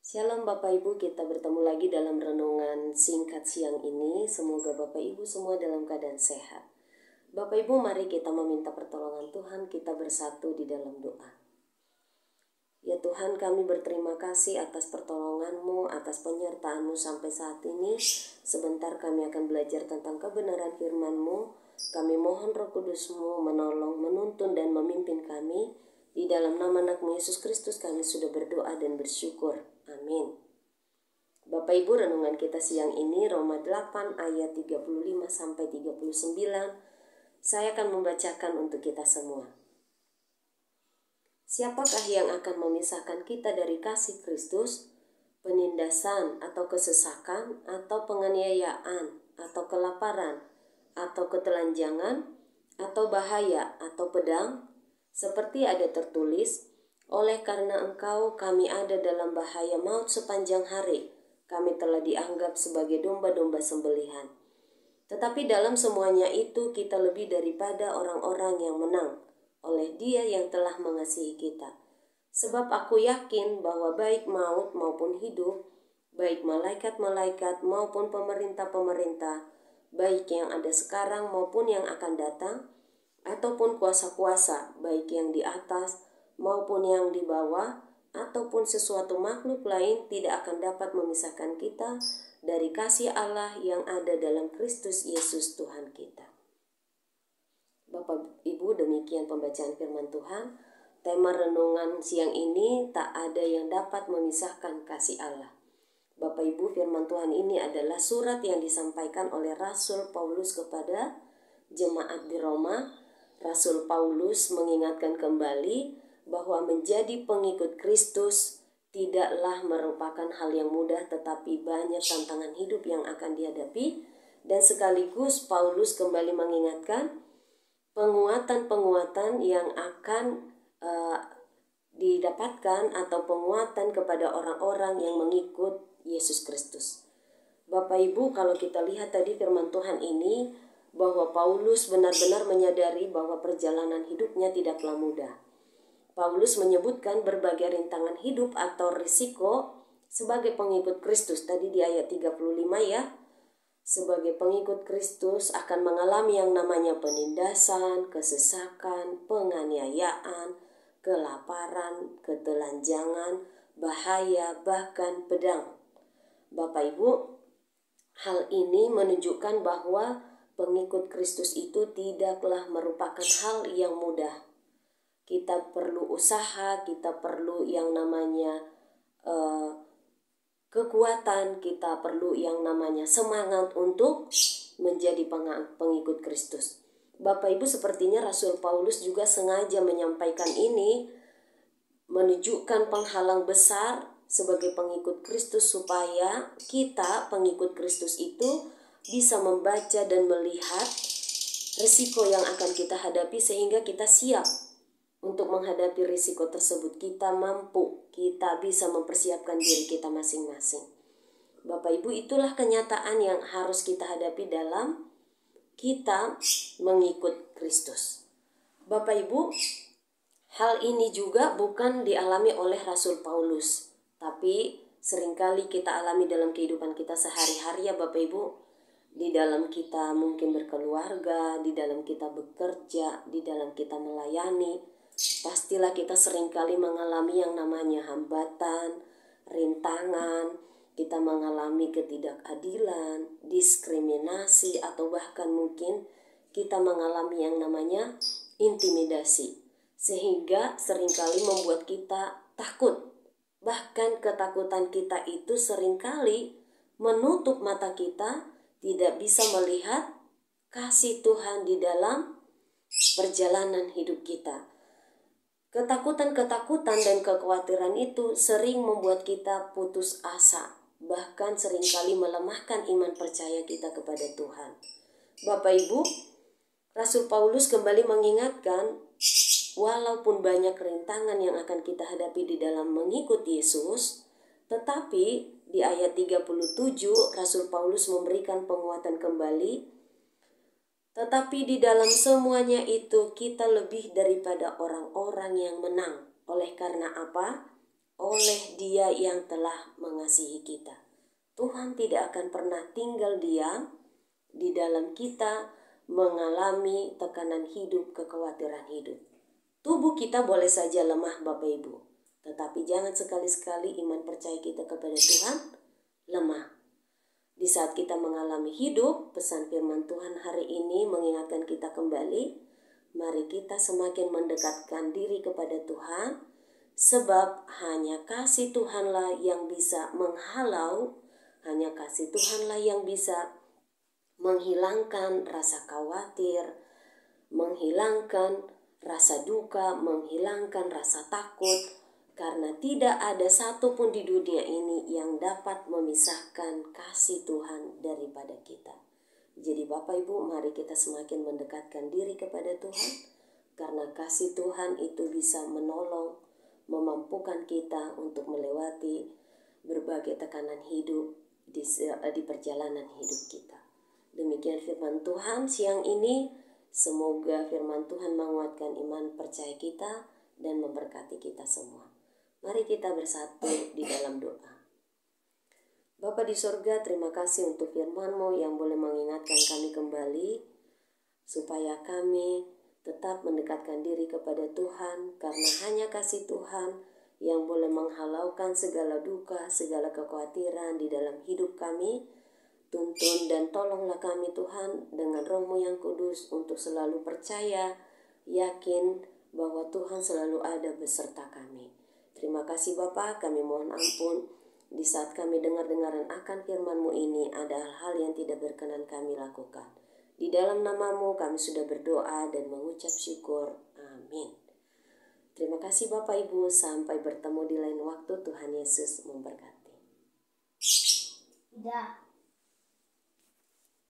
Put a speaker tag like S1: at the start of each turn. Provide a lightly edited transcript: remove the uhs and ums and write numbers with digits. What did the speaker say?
S1: Shalom Bapak Ibu, kita bertemu lagi dalam renungan singkat siang ini. Semoga Bapak Ibu semua dalam keadaan sehat. Bapak Ibu, mari kita meminta pertolongan Tuhan, kita bersatu di dalam doa. Ya Tuhan, kami berterima kasih atas pertolongan-Mu, atas penyertaan-Mu sampai saat ini. Sebentar kami akan belajar tentang kebenaran firman-Mu. Kami mohon Roh Kudus-Mu menolong, menuntun dan memimpin kami. Di dalam nama anak-Mu Yesus Kristus kami sudah berdoa dan bersyukur. Amin. Bapak Ibu, renungan kita siang ini Roma 8 ayat 35 sampai 39. Saya akan membacakan untuk kita semua. Siapakah yang akan memisahkan kita dari kasih Kristus? Penindasan atau kesesakan atau penganiayaan atau kelaparan atau ketelanjangan atau bahaya atau pedang? Seperti ada tertulis, oleh karena engkau kami ada dalam bahaya maut sepanjang hari. Kami telah dianggap sebagai domba-domba sembelihan. Tetapi dalam semuanya itu kita lebih daripada orang-orang yang menang oleh Dia yang telah mengasihi kita. Sebab aku yakin bahwa baik maut maupun hidup, baik malaikat-malaikat maupun pemerintah-pemerintah, baik yang ada sekarang maupun yang akan datang, ataupun kuasa-kuasa, baik yang di atas maupun yang di bawah, ataupun sesuatu makhluk lain tidak akan dapat memisahkan kita dari kasih Allah yang ada dalam Kristus Yesus Tuhan kita. Bapak Ibu, demikian pembacaan firman Tuhan. Tema renungan siang ini, tak ada yang dapat memisahkan kasih Allah. Bapak Ibu, firman Tuhan ini adalah surat yang disampaikan oleh Rasul Paulus kepada jemaat di Roma. Rasul Paulus mengingatkan kembali bahwa menjadi pengikut Kristus tidaklah merupakan hal yang mudah, tetapi banyak tantangan hidup yang akan dihadapi. Dan sekaligus Paulus kembali mengingatkan penguatan-penguatan yang akan didapatkan atau penguatan kepada orang-orang yang mengikut Yesus Kristus. Bapak Ibu, kalau kita lihat tadi firman Tuhan ini, bahwa Paulus benar-benar menyadari bahwa perjalanan hidupnya tidaklah mudah. Paulus menyebutkan berbagai rintangan hidup atau risiko sebagai pengikut Kristus. Tadi di ayat 35 ya, sebagai pengikut Kristus akan mengalami yang namanya penindasan, kesesakan, penganiayaan, kelaparan, ketelanjangan, bahaya, bahkan pedang. Bapak Ibu, hal ini menunjukkan bahwa pengikut Kristus itu tidaklah merupakan hal yang mudah. Kita perlu usaha, kita perlu yang namanya kekuatan, kita perlu yang namanya semangat untuk menjadi pengikut Kristus. Bapak Ibu, sepertinya Rasul Paulus juga sengaja menyampaikan ini, menunjukkan penghalang besar sebagai pengikut Kristus supaya kita pengikut Kristus itu bisa membaca dan melihat risiko yang akan kita hadapi sehingga kita siap untuk menghadapi risiko tersebut. Kita mampu, kita bisa mempersiapkan diri kita masing-masing. Bapak Ibu, itulah kenyataan yang harus kita hadapi dalam kita mengikut Kristus. Bapak Ibu, hal ini juga bukan dialami oleh Rasul Paulus, tapi seringkali kita alami dalam kehidupan kita sehari-hari ya Bapak Ibu. Di dalam kita mungkin berkeluarga, di dalam kita bekerja, di dalam kita melayani, pastilah kita seringkali mengalami yang namanya hambatan, rintangan, kita mengalami ketidakadilan, diskriminasi, atau bahkan mungkin kita mengalami yang namanya intimidasi. Sehingga seringkali membuat kita takut. Bahkan ketakutan kita itu seringkali menutup mata kita, tidak bisa melihat kasih Tuhan di dalam perjalanan hidup kita. Ketakutan-ketakutan dan kekhawatiran itu sering membuat kita putus asa, bahkan seringkali melemahkan iman percaya kita kepada Tuhan. Bapak Ibu, Rasul Paulus kembali mengingatkan, walaupun banyak rintangan yang akan kita hadapi di dalam mengikuti Yesus, tetapi di ayat 37 Rasul Paulus memberikan penguatan kembali. Tetapi di dalam semuanya itu kita lebih daripada orang-orang yang menang. Oleh karena apa? oleh Dia yang telah mengasihi kita. Tuhan tidak akan pernah tinggal diam di dalam kita mengalami tekanan hidup, kekhawatiran hidup. Tubuh kita boleh saja lemah Bapak Ibu, tetapi jangan sekali-sekali iman percaya kita kepada Tuhan lemah. Di saat kita mengalami hidup, pesan firman Tuhan hari ini mengingatkan kita kembali, mari kita semakin mendekatkan diri kepada Tuhan, sebab hanya kasih Tuhanlah yang bisa menghalau, hanya kasih Tuhanlah yang bisa menghilangkan rasa khawatir, menghilangkan rasa duka, menghilangkan rasa takut, karena tidak ada satupun di dunia ini yang dapat memisahkan kasih Tuhan daripada kita. Jadi Bapak Ibu, mari kita semakin mendekatkan diri kepada Tuhan, karena kasih Tuhan itu bisa menolong, memampukan kita untuk melewati berbagai tekanan hidup di perjalanan hidup kita. Demikian firman Tuhan siang ini. Semoga firman Tuhan menguatkan iman percaya kita dan memberkati kita semua. Mari kita bersatu di dalam doa. Bapa di sorga, terima kasih untuk firman-Mu yang boleh mengingatkan kami kembali, supaya kami tetap mendekatkan diri kepada Tuhan, karena hanya kasih Tuhan yang boleh menghalaukan segala duka, segala kekhawatiran di dalam hidup kami. Tuntun dan tolonglah kami Tuhan dengan Roh-Mu yang kudus untuk selalu percaya, yakin bahwa Tuhan selalu ada beserta kami. Terima kasih Bapa, kami mohon ampun di saat kami dengar-dengaran akan firman-Mu ini ada hal-hal yang tidak berkenan kami lakukan. Di dalam nama-Mu kami sudah berdoa dan mengucap syukur. Amin. Terima kasih Bapak Ibu, sampai bertemu di lain waktu. Tuhan Yesus memberkati.